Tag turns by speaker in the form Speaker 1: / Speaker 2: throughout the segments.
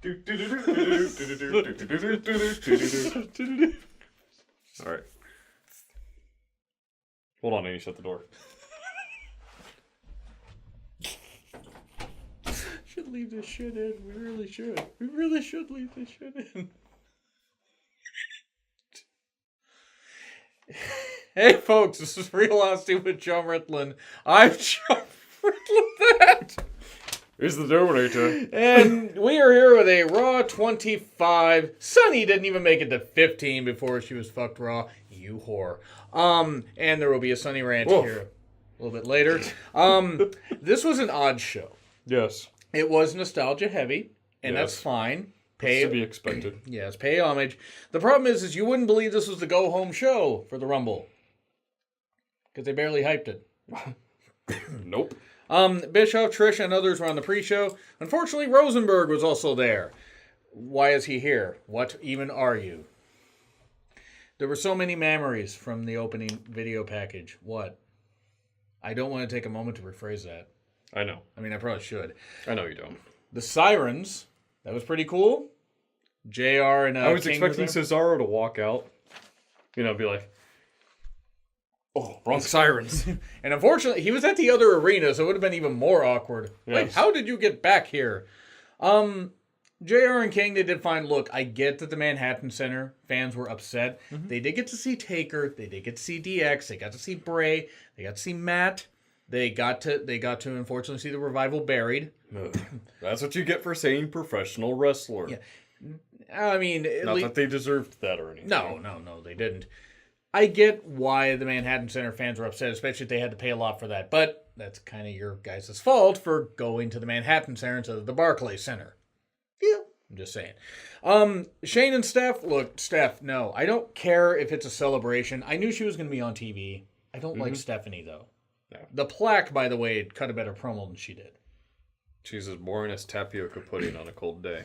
Speaker 1: All right. Hold on, I need to shut the door.
Speaker 2: Should leave this shit in. We really should. We really should leave this shit in. Hey, folks, this is Real Honesty with Jonn Ritland. I'm Jonn Ritland.
Speaker 1: Here's the Dominator.
Speaker 2: And we are here with a Raw 25. Sunny didn't even make it to 15 before she was fucked raw. You whore. And there will be a Sunny rant here a little bit later. This was an odd show.
Speaker 1: Yes.
Speaker 2: It was nostalgia heavy, and that's fine.
Speaker 1: That's to be expected.
Speaker 2: Yes, pay homage. The problem is you wouldn't believe this was the go-home show for the Rumble. Because they barely hyped it.
Speaker 1: Nope.
Speaker 2: Bischoff, Trish, and others were on the pre-show. Unfortunately, Rosenberg was also there. Why is he here? What even are you? There were so many memories from the opening video package. What? I don't want to take a moment to rephrase that.
Speaker 1: I know.
Speaker 2: I mean, I probably should.
Speaker 1: I know you don't.
Speaker 2: The Sirens. That was pretty cool. JR and
Speaker 1: I was
Speaker 2: King
Speaker 1: expecting Cesaro to walk out. You know, be like, oh, wrong Sirens.
Speaker 2: And unfortunately, he was at the other arena, so it would have been even more awkward.
Speaker 1: Yes.
Speaker 2: Wait, how did you get back here? JR and King, they did fine. Look, I get that the Manhattan Center fans were upset. Mm-hmm. They did get to see Taker. They did get to see DX. They got to see Bray. They got to see Matt. They got to unfortunately see the Revival buried.
Speaker 1: That's what you get for saying professional wrestler.
Speaker 2: Yeah. I mean,
Speaker 1: not that they deserved that or anything.
Speaker 2: No, they didn't. I get why the Manhattan Center fans were upset, especially if they had to pay a lot for that. But that's kind of your guys' fault for going to the Manhattan Center instead of the Barclays Center. Yeah, I'm just saying. Shane and Steph, look, Steph, no. I don't care if it's a celebration. I knew she was going to be on TV. I don't like Stephanie, though.
Speaker 1: No.
Speaker 2: The plaque, by the way, cut a better promo than she did.
Speaker 1: She's as boring as tapioca pudding on a cold day.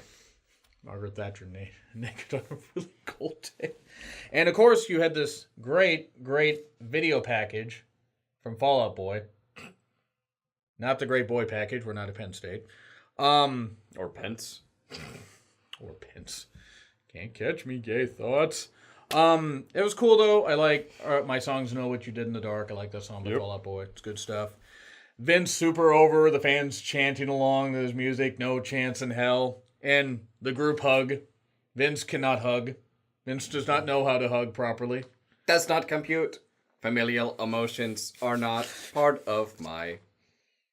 Speaker 2: Margaret Thatcher naked on a really cold day. And, of course, you had this great video package from Fall Out Boy. Not the Great Boy package. We're not at Penn State.
Speaker 1: Or Pence.
Speaker 2: Or Pence. Can't catch me, gay thoughts. It was cool, though. I like My Songs Know What You Did in the Dark. I like that song by Fall Out Boy. It's good stuff. Vince super over. The fans chanting along to his music. No chance in hell. And the group hug. Vince cannot hug. Vince does not know how to hug properly.
Speaker 3: Does not compute. Familial emotions are not part of my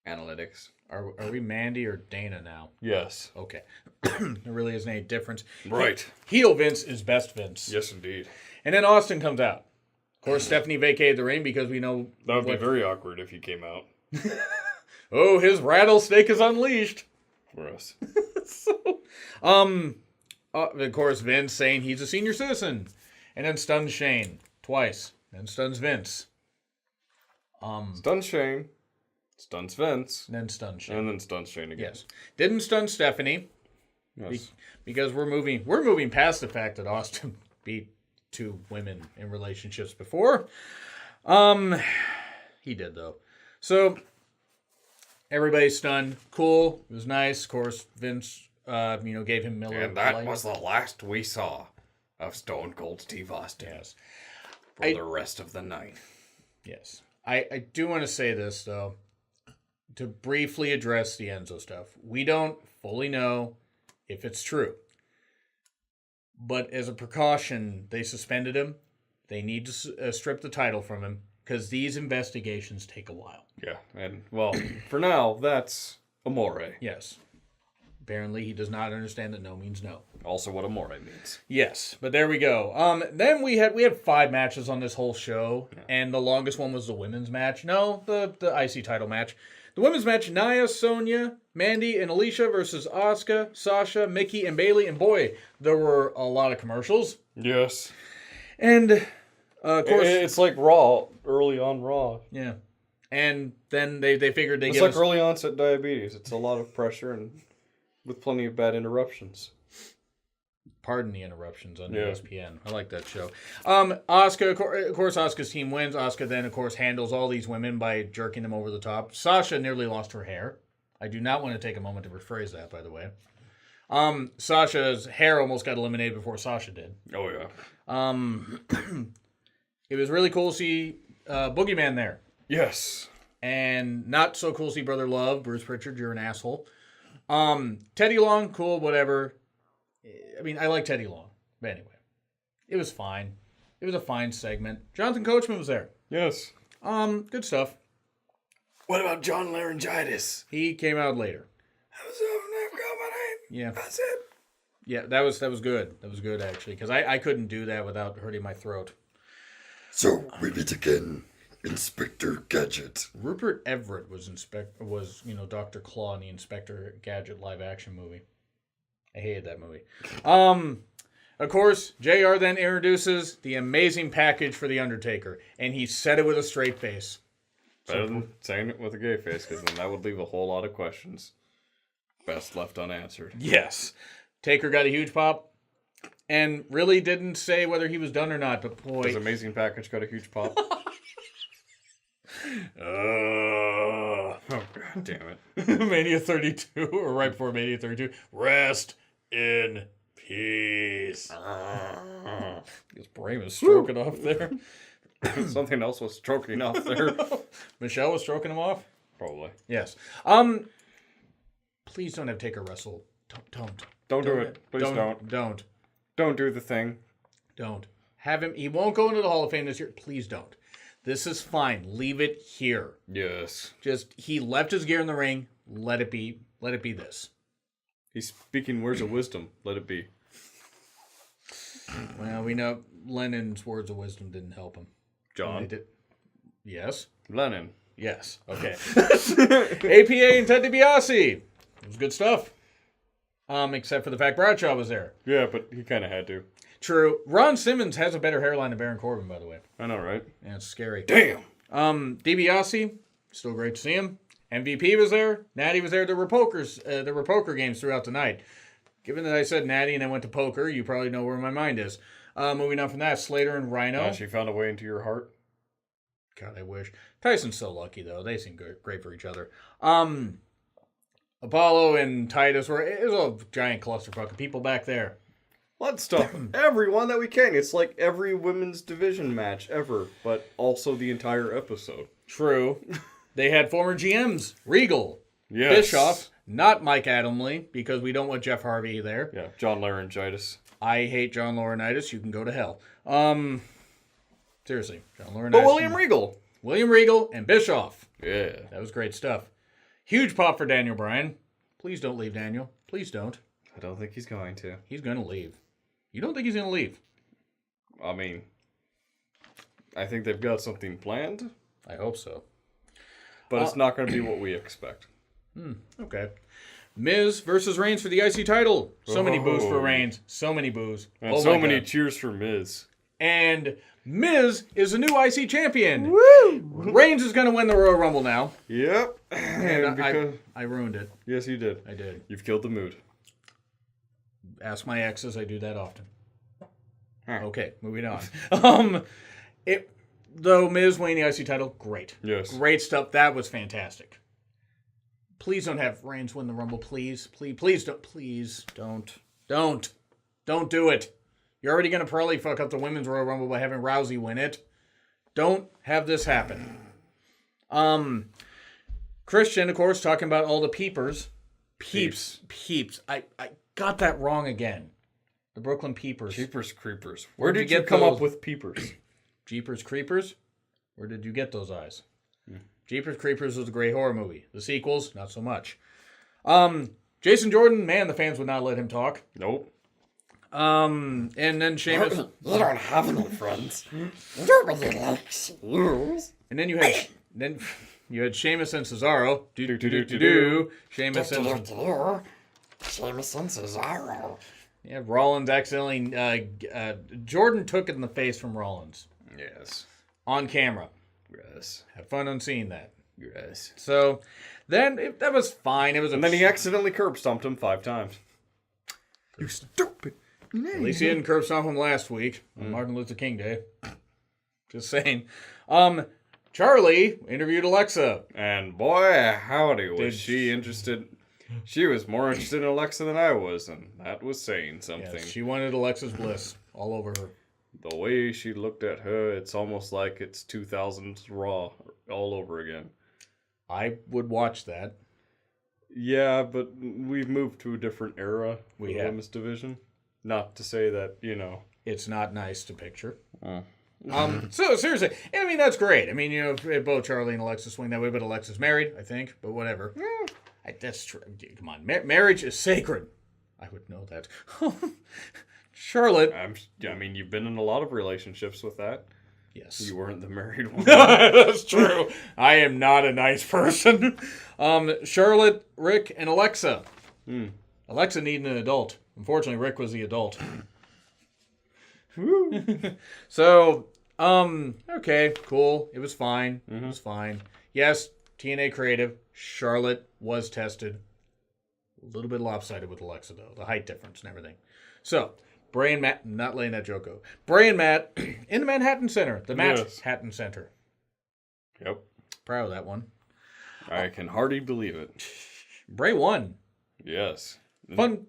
Speaker 3: analytics.
Speaker 2: Are we Mandy or Dana now?
Speaker 1: Yes.
Speaker 2: Okay. There really isn't any difference.
Speaker 1: Right.
Speaker 2: Heel Vince is best Vince.
Speaker 1: Yes, indeed.
Speaker 2: And then Austin comes out. Of course, Stephanie vacated the ring because we know...
Speaker 1: That would be very awkward if he came out.
Speaker 2: Oh, his rattlesnake is unleashed.
Speaker 1: For us.
Speaker 2: Of course, Vince saying he's a senior citizen. And then stuns Shane twice. Then stuns Vince.
Speaker 1: Stuns Shane. Stuns Vince.
Speaker 2: And then stuns Shane.
Speaker 1: And then stuns Shane again.
Speaker 2: Yes. Didn't stun Stephanie.
Speaker 1: Yes.
Speaker 2: Because we're moving past the fact that Austin beat two women in relationships before. He did, though. So, everybody's stunned. Cool. It was nice. Of course, Vince, gave him Miller.
Speaker 3: And that was the last we saw of Stone Cold Steve Austin.
Speaker 2: Yes.
Speaker 3: For the rest of the night.
Speaker 2: Yes. I do want to say this, though. To briefly address the Enzo stuff. We don't fully know if it's true. But as a precaution, they suspended him. They need to strip the title from him because these investigations take a while.
Speaker 1: Yeah, and, well, for now, that's amore.
Speaker 2: Yes. Apparently, he does not understand that no means no.
Speaker 1: Also what amore means.
Speaker 2: Yes, but there we go. Then we had 5 matches on this whole show, and the longest one was the women's match. No, the IC title match. The women's match, Nia, Sonya, Mandy, and Alicia versus Asuka, Sasha, Mickey, and Bayley. And boy, there were a lot of commercials.
Speaker 1: Yes.
Speaker 2: And, of course...
Speaker 1: It's like Raw, early on Raw.
Speaker 2: Yeah. And then they figured
Speaker 1: It's like early onset diabetes. It's a lot of pressure and with plenty of bad interruptions.
Speaker 2: Pardon the interruptions on ESPN. I like that show. Asuka, of course, Asuka's team wins. Asuka then, of course, handles all these women by jerking them over the top. Sasha nearly lost her hair. I do not want to take a moment to rephrase that, by the way. Sasha's hair almost got eliminated before Sasha did.
Speaker 1: Oh yeah.
Speaker 2: It was really cool to see Boogeyman there.
Speaker 1: Yes.
Speaker 2: And not so cool to see Brother Love. Bruce Pritchard, you're an asshole. Teddy Long, cool, whatever. I mean, I like Teddy Long. But anyway, it was fine. It was a fine segment. Jonathan Coachman was there.
Speaker 1: Yes.
Speaker 2: Good stuff.
Speaker 3: What about John Laryngitis?
Speaker 2: He came out later. Yeah.
Speaker 3: That's it.
Speaker 2: Yeah, that was good. That was good, actually, because I couldn't do that without hurting my throat.
Speaker 4: So we meet again, Inspector Gadget.
Speaker 2: Rupert Everett was Dr. Claw in the Inspector Gadget live action movie. I hated that movie. Of course, JR then introduces the amazing package for The Undertaker, and he said it with a straight face.
Speaker 1: Better than saying it with a gay face, because then that would leave a whole lot of questions. Best left unanswered.
Speaker 2: Yes. Taker got a huge pop, and really didn't say whether he was done or not, but boy...
Speaker 1: His amazing package got a huge pop. Oh, God damn it.
Speaker 2: Mania 32, or right before Mania 32. Rest in peace. His brain was stroking off there.
Speaker 1: Something else was stroking off there.
Speaker 2: Michelle was stroking him off?
Speaker 1: Probably.
Speaker 2: Yes. Please don't have Taker wrestle.
Speaker 1: Don't do it. Please don't. Don't do the thing.
Speaker 2: Don't. Have him. He won't go into the Hall of Fame this year. Please don't. This is fine. Leave it here.
Speaker 1: Yes.
Speaker 2: Just, he left his gear in the ring. Let it be this.
Speaker 1: He's speaking words of wisdom. Let it be.
Speaker 2: Well, we know Lennon's words of wisdom didn't help him.
Speaker 1: John.
Speaker 2: Yes.
Speaker 1: Lennon.
Speaker 2: Yes. Okay. APA and Ted DiBiase. It was good stuff. Except for the fact Bradshaw was there.
Speaker 1: Yeah, but he kind of had to.
Speaker 2: True. Ron Simmons has a better hairline than Baron Corbin, by the way.
Speaker 1: I know, right?
Speaker 2: Yeah, it's scary.
Speaker 1: Damn.
Speaker 2: DiBiase, still great to see him. MVP was there. Natty was there. There were poker games throughout the night. Given that I said Natty and I went to poker, you probably know where my mind is. Moving on from that, Slater and Rhino.
Speaker 1: She found a way into your heart.
Speaker 2: God, I wish. Tyson's so lucky, though. They seem great for each other. Apollo and Titus it was a giant clusterfuck of people back there.
Speaker 1: Let's stop everyone that we can. It's like every women's division match ever, but also the entire episode.
Speaker 2: True. They had former GMs. Regal.
Speaker 1: Yes.
Speaker 2: Bischoff. Not Mike Adamle, because we don't want Jeff Harvey there.
Speaker 1: Yeah, John Laryngitis.
Speaker 2: I hate John Laurinaitis. You can go to hell. Seriously. John Laurinaitis.
Speaker 1: But William Regal.
Speaker 2: William Regal and Bischoff.
Speaker 1: Yeah.
Speaker 2: That was great stuff. Huge pop for Daniel Bryan. Please don't leave, Daniel. Please don't.
Speaker 1: I don't think he's going to.
Speaker 2: He's going to leave. You don't think he's going to leave?
Speaker 1: I mean, I think they've got something planned.
Speaker 2: I hope so.
Speaker 1: But it's not going to be what we expect.
Speaker 2: Okay. Miz versus Reigns for the IC title. So many boos for Reigns. So many boos.
Speaker 1: And so many cheers for Miz.
Speaker 2: And Miz is a new IC champion. Woo! Reigns is going to win the Royal Rumble now.
Speaker 1: Yep.
Speaker 2: And I ruined it.
Speaker 1: Yes, you did.
Speaker 2: I did.
Speaker 1: You've killed the mood.
Speaker 2: Ask my exes. I do that often.
Speaker 1: Huh.
Speaker 2: Okay, moving on. Though Miz winning the IC title, great.
Speaker 1: Yes.
Speaker 2: Great stuff. That was fantastic. Please don't have Reigns win the Rumble, please. Please don't. Please don't. Don't do it. You're already going to probably fuck up the Women's Royal Rumble by having Rousey win it. Don't have this happen. Christian, of course, talking about all the peepers. Peeps. I got that wrong again. The Brooklyn Peepers.
Speaker 1: Jeepers Creepers.
Speaker 2: Where
Speaker 1: Where
Speaker 2: did
Speaker 1: did
Speaker 2: you
Speaker 1: you come
Speaker 2: those?
Speaker 1: up with peepers?
Speaker 2: Jeepers Creepers? Where did you get those eyes? Jeepers Creepers was a great horror movie. The sequels, not so much. Jason Jordan, man, the fans would not let him talk.
Speaker 1: Nope.
Speaker 2: And then Sheamus.
Speaker 4: You don't have any friends. Nobody likes you.
Speaker 2: And then you had Sheamus and Cesaro. Sheamus and
Speaker 4: Sheamus and Cesaro.
Speaker 2: yeah, Rollins accidentally. Jordan took it in the face from Rollins
Speaker 1: Yes.
Speaker 2: on camera.
Speaker 1: Yes.
Speaker 2: Have fun on seeing that.
Speaker 1: Yes.
Speaker 2: So then that was fine. It was
Speaker 1: And then he accidentally curb stomped him 5 times.
Speaker 4: You stupid.
Speaker 2: At least he didn't curb stomp him last week on Martin Luther King Day. Just saying. Charlie interviewed Alexa.
Speaker 1: And boy, howdy, was
Speaker 2: Did-
Speaker 1: she interested. She was more interested in Alexa than I was, and that was saying something.
Speaker 2: Yes, she wanted Alexa's Bliss all over her.
Speaker 1: The way she looked at her, it's almost like it's 2000s Raw all over again.
Speaker 2: I would watch that.
Speaker 1: Yeah, but we've moved to a different era
Speaker 2: We
Speaker 1: with the
Speaker 2: have.
Speaker 1: women's division. Not to say that,
Speaker 2: It's not nice to picture.
Speaker 1: Oh.
Speaker 2: So seriously, and I mean that's great. I mean, if both Charlie and Alexa swing that way, but Alexa's married, I think. But whatever. That's true. Come on, marriage is sacred. I would know that. Charlotte.
Speaker 1: You've been in a lot of relationships with that.
Speaker 2: Yes.
Speaker 1: You weren't the married one.
Speaker 2: That's true. I am not a nice person. Charlotte, Rick, and Alexa. Alexa needed an adult. Unfortunately, Rick was the adult. So, okay, cool. It was fine. It was fine. Yes, TNA creative. Charlotte was tested. A little bit lopsided with Alexa, though. The height difference and everything. So, Bray and Matt, not letting that joke go. Bray and Matt in the Manhattan Center. The Manhattan Center.
Speaker 1: Yep.
Speaker 2: Proud of that one.
Speaker 1: I can hardly believe it.
Speaker 2: Bray won.
Speaker 1: Yes.
Speaker 2: Fun.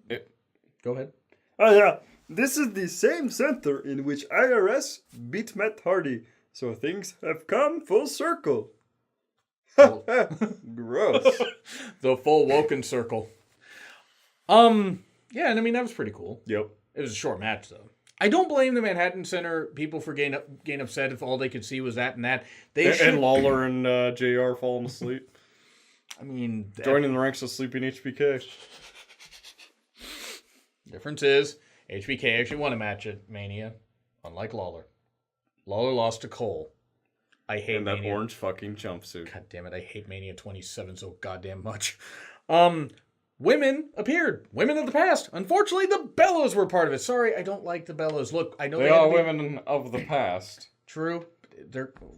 Speaker 2: Go ahead.
Speaker 1: Oh, yeah. This is the same center in which IRS beat Matt Hardy. So things have come full circle. Gross.
Speaker 2: The full Woken circle. Yeah, and I mean, that was pretty cool.
Speaker 1: Yep.
Speaker 2: It was a short match, though. I don't blame the Manhattan Center people for getting upset if all they could see was that and that.
Speaker 1: And Lawler and JR falling asleep.
Speaker 2: I mean...
Speaker 1: Joining the ranks of Sleeping HBK.
Speaker 2: Difference is, HBK actually won a match at Mania, unlike Lawler. Lawler lost to Cole. I hate
Speaker 1: that
Speaker 2: Mania.
Speaker 1: orange fucking jumpsuit.
Speaker 2: God damn it, I hate Mania 27 so goddamn much. Women appeared. Women of the past. Unfortunately, the Bellas were part of it. Sorry, I don't like the Bellas. Look, I know
Speaker 1: They are women of the past.
Speaker 2: True.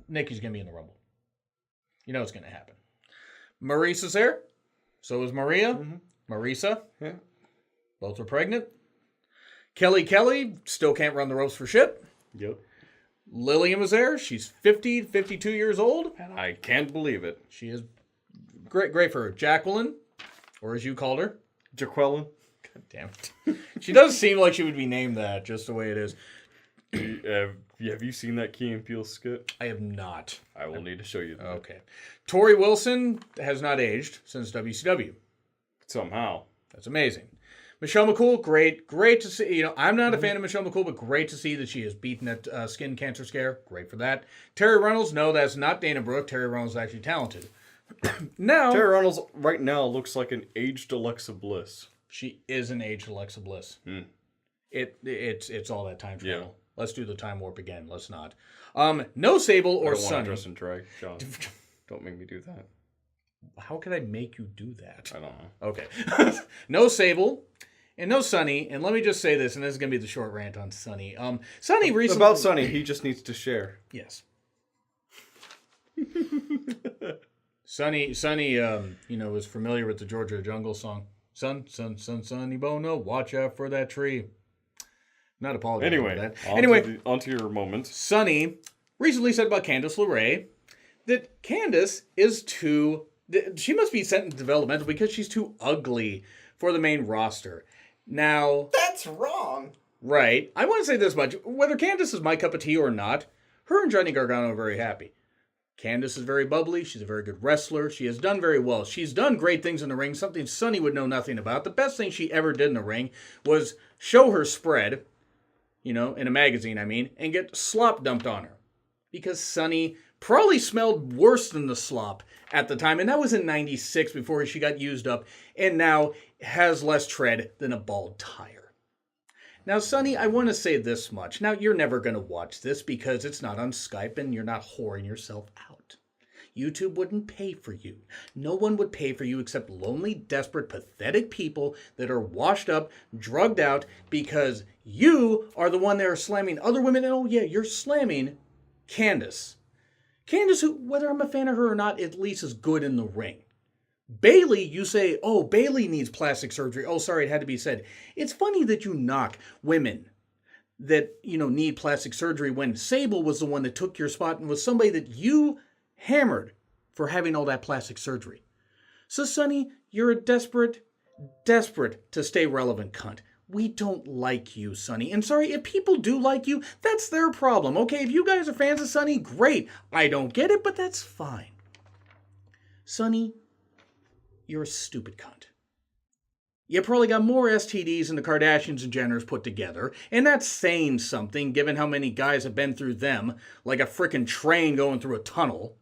Speaker 2: Nikki's going to be in the Rumble. You know it's going to happen. Marisa's there. So is Maria. Marisa.
Speaker 1: Yeah.
Speaker 2: Both were pregnant. Kelly still can't run the ropes for shit.
Speaker 1: Yep.
Speaker 2: Lillian was there. She's 50, 52 years old.
Speaker 1: And I can't believe it.
Speaker 2: She is great for her. Jacqueline, or as you called her.
Speaker 1: Jaqueline.
Speaker 2: God damn it. She does seem like she would be named that, just the way it is.
Speaker 1: Have you seen that Key and Peele skit?
Speaker 2: I have not.
Speaker 1: I will need to show you that.
Speaker 2: Okay. Tori Wilson has not aged since WCW.
Speaker 1: Somehow.
Speaker 2: That's amazing. Michelle McCool, great to see. I'm not a fan of Michelle McCool, but great to see that she has beaten that skin cancer scare. Great for that. Terry Reynolds, no, that's not Dana Brooke. Terry Reynolds is actually talented. Now,
Speaker 1: Terry Reynolds right now looks like an aged Alexa Bliss.
Speaker 2: She is an aged Alexa Bliss. It's all that time travel.
Speaker 1: Yeah.
Speaker 2: Let's do the time warp again. Let's not. No Sable or
Speaker 1: I don't want to
Speaker 2: Sunny.
Speaker 1: dress in drag, John. Don't make me do that.
Speaker 2: How could I make you do that?
Speaker 1: I don't know.
Speaker 2: Okay. No Sable. And no Sunny, and let me just say this, and this is going to be the short rant on Sunny. Sunny recently...
Speaker 1: About Sunny, he just needs to share.
Speaker 2: Yes. Sunny, was familiar with the Georgia Jungle song. Sunny Bono, watch out for that tree. Not apologizing for that.
Speaker 1: Onto your moment.
Speaker 2: Sunny recently said about Candice LeRae that Candice is too... She must be sent into developmental because she's too ugly for the main roster. Now...
Speaker 4: That's wrong.
Speaker 2: Right. I want to say this much. Whether Candice is my cup of tea or not, her and Johnny Gargano are very happy. Candice is very bubbly. She's a very good wrestler. She has done very well. She's done great things in the ring, something Sunny would know nothing about. The best thing she ever did in the ring was show her spread, in a magazine, and get slop dumped on her. Because Sunny probably smelled worse than the slop at the time, and that was in 96 before she got used up, and now has less tread than a bald tire. Now, Sunny, I want to say this much. Now, you're never going to watch this because it's not on Skype and you're not whoring yourself out. YouTube wouldn't pay for you. No one would pay for you except lonely, desperate, pathetic people that are washed up, drugged out, because you are the one that are slamming other women. And oh yeah, you're slamming Candice. Candice, who, whether I'm a fan of her or not, at least is good in the ring. Bailey, you say, oh, Bailey needs plastic surgery. Oh, sorry, it had to be said. It's funny that you knock women that, need plastic surgery when Sable was the one that took your spot and was somebody that you hammered for having all that plastic surgery. So, Sonny, you're a desperate, Desperate to stay relevant, cunt. We don't like you, Sonny. And sorry, if people do like you, that's their problem. Okay, if you guys are fans of Sonny, great. I don't get it, but that's fine. Sonny, you're a stupid cunt. You probably got more STDs than the Kardashians and Jenners put together, and that's saying something given how many guys have been through them, like a frickin' train going through a tunnel.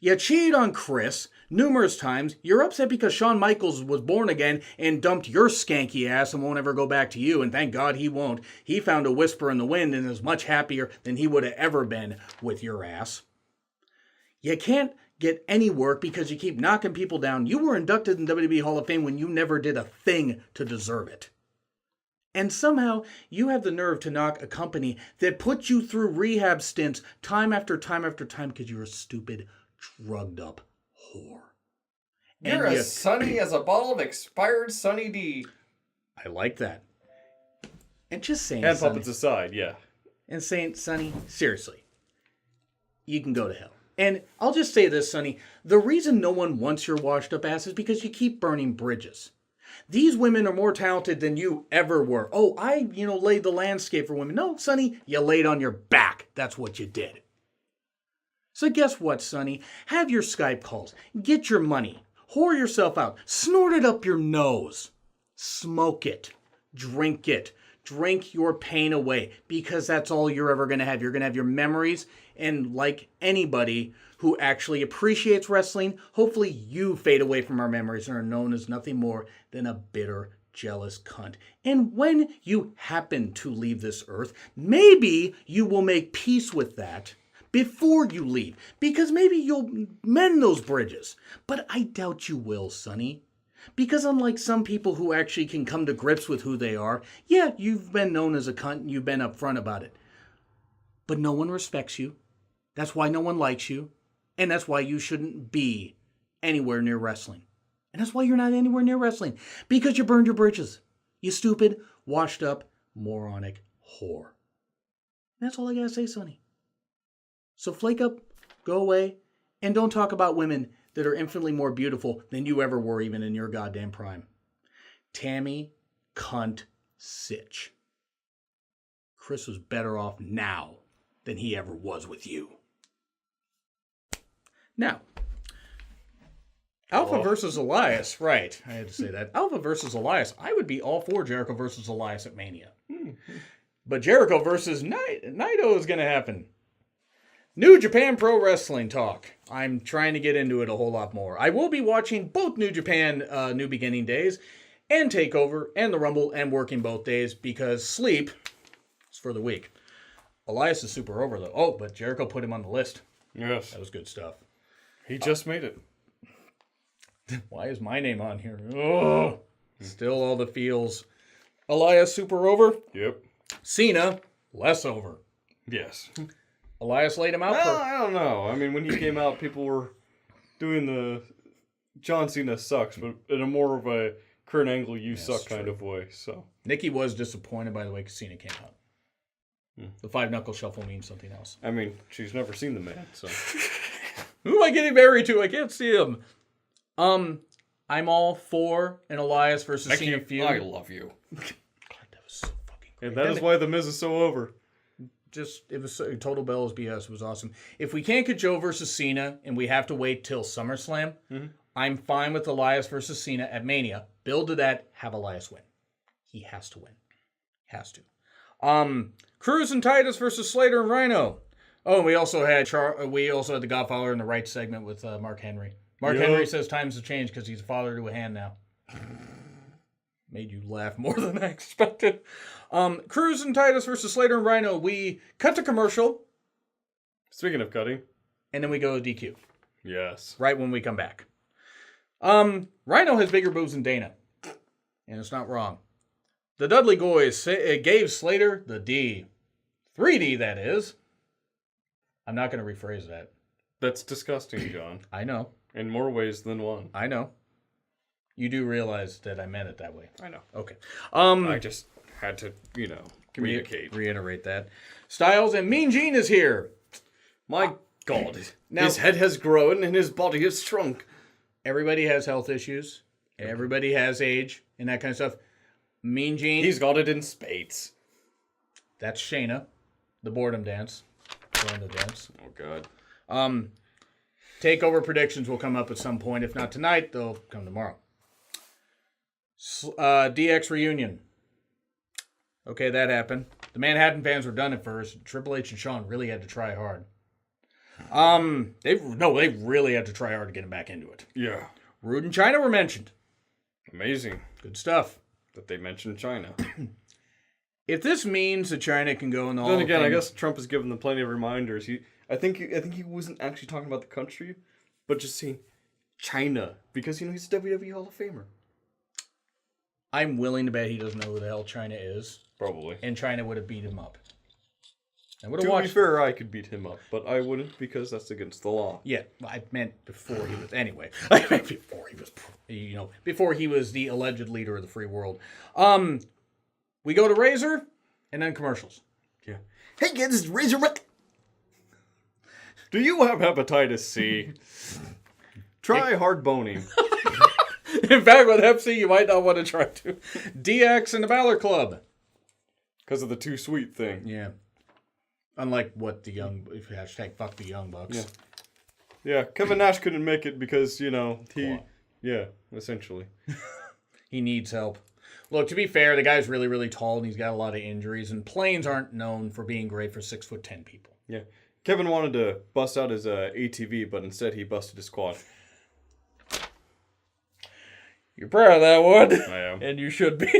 Speaker 2: You cheated on Chris numerous times. You're upset because Shawn Michaels was born again and dumped your skanky ass and won't ever go back to you, and thank God he won't. He found a whisper in the wind and is much happier than he would have ever been with your ass. You can't get any work because you keep knocking people down. You were inducted in WWE Hall of Fame when you never did a thing to deserve it. And somehow you have the nerve to knock a company that put you through rehab stints time after time after time because you're a stupid, drugged up whore.
Speaker 3: You're as sunny as a bottle of expired Sunny D.
Speaker 2: I like that. And just saying,
Speaker 1: And
Speaker 2: Sonny,
Speaker 1: puppets aside, yeah.
Speaker 2: and saying, Sonny, seriously, you can go to hell. And I'll just say this, Sonny, the reason no one wants your washed up ass is because you keep burning bridges. These women are more talented than you ever were. Oh, I, laid the landscape for women. No, Sonny, you laid on your back. That's what you did. So guess what, Sonny? Have your Skype calls. Get your money. Whore yourself out. Snort it up your nose. Smoke it. Drink it. Drink your pain away because that's all you're ever going to have. You're going to have your memories, and like anybody who actually appreciates wrestling, hopefully you fade away from our memories and are known as nothing more than a bitter, jealous cunt. And when you happen to leave this earth, maybe you will make peace with that before you leave, because maybe you'll mend those bridges. But I doubt you will, Sonny. Because unlike some people who actually can come to grips with who they are, yeah, you've been known as a cunt and you've been upfront about it. But no one respects you. That's why no one likes you. And that's why you shouldn't be anywhere near wrestling. And that's why you're not anywhere near wrestling. Because you burned your bridges. You stupid, washed up, moronic whore. And that's all I gotta say, Sonny. So flake up, go away, and don't talk about women that are infinitely more beautiful than you ever were even in your goddamn prime. Tammy cunt Sitch. Chris was better off now than he ever was with you. Now, Alpha versus Elias. Right, I had to say that. Alpha versus Elias. I would be all for Jericho versus Elias at Mania. But Jericho versus Naito is going to happen. New Japan Pro Wrestling talk. I'm trying to get into it a whole lot more. I will be watching both New Japan New Beginning days and TakeOver and the Rumble and working both days because sleep is for the weak. Elias is super over though. Oh, but Jericho put him on the list.
Speaker 1: Yes.
Speaker 2: That was good stuff.
Speaker 1: He just made it.
Speaker 2: Why is my name on here? Oh, still all the feels. Elias super over.
Speaker 1: Yep.
Speaker 2: Cena less over.
Speaker 1: Yes.
Speaker 2: Elias laid him out.
Speaker 1: Well, I don't know. I mean, when he came out, people were doing the John Cena sucks, but in a more of a Kurt Angle you suck kind of way. So
Speaker 2: Nikki was disappointed, by the way, because Cena came out. The 5-knuckle shuffle means something else.
Speaker 1: I mean, she's never seen the man, so.
Speaker 2: Who am I getting married to? I can't see him. I'm all for an Elias versus Cena feud.
Speaker 3: I love you.
Speaker 2: God, that was so fucking great.
Speaker 1: And that is why The Miz is so over.
Speaker 2: It was total Bellows BS. It was awesome. If we can't get Joe versus Cena and we have to wait till SummerSlam, I'm fine with Elias versus Cena at Mania. Build to that, have Elias win. He has to win. Has to. Cruz and Titus versus Slater and Rhino. Oh, and we also had the Godfather in the right segment with Mark Henry. Mark Henry says times have changed because he's a father to a hand now. Made you laugh more than I expected. Cruz and Titus versus Slater and Rhino. We cut to commercial.
Speaker 1: Speaking of cutting.
Speaker 2: And then we go to DQ.
Speaker 1: Yes.
Speaker 2: Right when we come back. Rhino has bigger boobs than Dana. And it's not wrong. The Dudley Boys gave Slater the D. 3D, that is. I'm not going to rephrase that.
Speaker 1: That's disgusting, John.
Speaker 2: I know.
Speaker 1: In more ways than one.
Speaker 2: I know. You do realize that I meant it that way.
Speaker 1: I know.
Speaker 2: Okay.
Speaker 1: I just had to, communicate.
Speaker 2: Reiterate that. Styles and Mean Gene is here.
Speaker 3: My God.
Speaker 2: Now-
Speaker 3: His head has grown and his body has shrunk.
Speaker 2: Everybody has health issues. Everybody has age and that kind of stuff. Mean Gene.
Speaker 1: He's got it in spades.
Speaker 2: That's Shayna. The boredom dance. Join the dance.
Speaker 1: Oh, God.
Speaker 2: Takeover predictions will come up at some point. If not tonight, they'll come tomorrow. DX reunion. Okay, that happened. The Manhattan fans were done at first. Triple H and Shawn really had to try hard. They really had to try hard to get him back into it.
Speaker 1: Yeah.
Speaker 2: Rude and China were mentioned.
Speaker 1: Amazing
Speaker 2: Good stuff.
Speaker 1: that they mentioned China.
Speaker 2: If this means that China can go in the Hall
Speaker 1: Then
Speaker 2: of
Speaker 1: again, I
Speaker 2: Fame-
Speaker 1: guess Trump has given them plenty of reminders. I think he wasn't actually talking about the country, but just saying China because he's a WWE Hall of Famer.
Speaker 2: I'm willing to bet he doesn't know who the hell China is,
Speaker 1: Probably.
Speaker 2: and China would have beat him up. I would
Speaker 1: To
Speaker 2: have
Speaker 1: be
Speaker 2: watched.
Speaker 1: fair, I could beat him up, but I wouldn't because that's against the law.
Speaker 2: Yeah, I meant before he was. Anyway, I meant before he was. Before he was the alleged leader of the free world. We go to Razor, and then commercials.
Speaker 1: Yeah.
Speaker 3: Hey kids, it's Razor Rick.
Speaker 1: Do you have hepatitis C? Try hard boning.
Speaker 2: In fact, with Hep C, you might not want to try to. DX and the Balor Club.
Speaker 1: Because of the too sweet thing.
Speaker 2: Yeah. Unlike what the young hashtag fuck the Young Bucks.
Speaker 1: Yeah. Yeah, Kevin Nash couldn't make it because, he...
Speaker 2: What?
Speaker 1: Yeah, essentially.
Speaker 2: He needs help. Look, to be fair, the guy's really, really tall and he's got a lot of injuries, and planes aren't known for being great for 6'10" people.
Speaker 1: Yeah. Kevin wanted to bust out his ATV, but instead he busted his quad.
Speaker 2: You're proud of that one.
Speaker 1: I am.
Speaker 2: And you should be.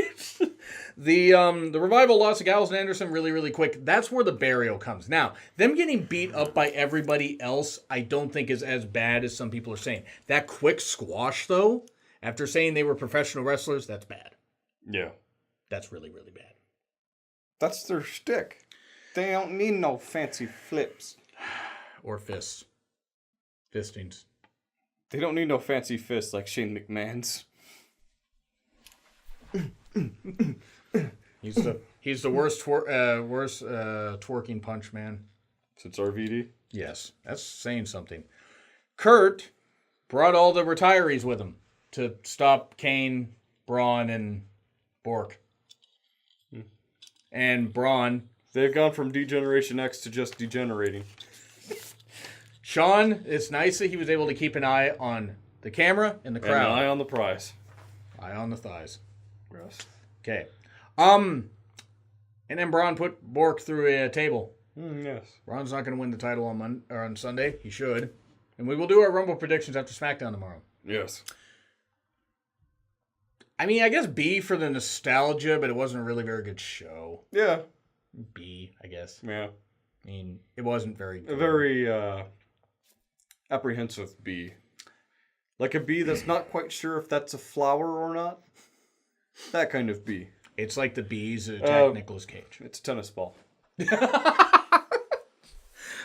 Speaker 2: The Revival lost to Gallows and Anderson really, really quick. That's where the burial comes. Now, them getting beat up by everybody else, I don't think is as bad as some people are saying. That quick squash, though, after saying they were professional wrestlers, that's bad.
Speaker 1: Yeah.
Speaker 2: That's really, really bad.
Speaker 1: That's their shtick. They don't need no fancy flips.
Speaker 2: Or fists. Fistings.
Speaker 1: They don't need no fancy fists like Shane McMahon's.
Speaker 2: He's the worst twerking punch man.
Speaker 1: Since RVD?
Speaker 2: Yes, that's saying something. Kurt brought all the retirees with him to stop Kane, Braun, and Bork. And Braun.
Speaker 1: They've gone from Degeneration X to just degenerating.
Speaker 2: Shawn, it's nice that he was able to keep an eye on the camera and the
Speaker 1: And
Speaker 2: crowd.
Speaker 1: an eye on the prize.
Speaker 2: Eye on the thighs.
Speaker 1: Gross.
Speaker 2: Okay. And then Braun put Bork through a table.
Speaker 1: Yes.
Speaker 2: Braun's not going to win the title on Sunday. He should. And we will do our Rumble predictions after SmackDown tomorrow.
Speaker 1: Yes.
Speaker 2: I mean, I guess B for the nostalgia, but it wasn't a really very good show.
Speaker 1: Yeah.
Speaker 2: B, I guess.
Speaker 1: Yeah.
Speaker 2: I mean, it wasn't very good.
Speaker 1: A very apprehensive bee. Like a bee that's not quite sure if that's a flower or not. That kind of bee.
Speaker 2: It's like the bees that attacked Nicolas Cage.
Speaker 1: It's a tennis ball.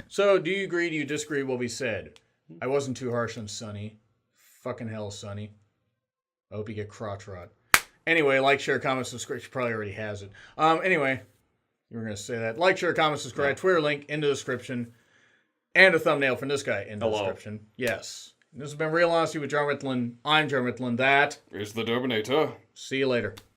Speaker 2: So, do you agree? Do you disagree with what we said? I wasn't too harsh on Sonny. Fucking hell, Sonny. I hope you get crotch rot. Anyway, like, share, comment, subscribe. She probably already has it. Anyway, you were going to say that. Like, share, comment, subscribe. Yeah. Twitter link in the description. And a thumbnail from this guy in the description. Yes. This has been Real Honesty with Jonn Ritland. I'm Jonn Ritland. That
Speaker 1: is the Dominator.
Speaker 2: See you later.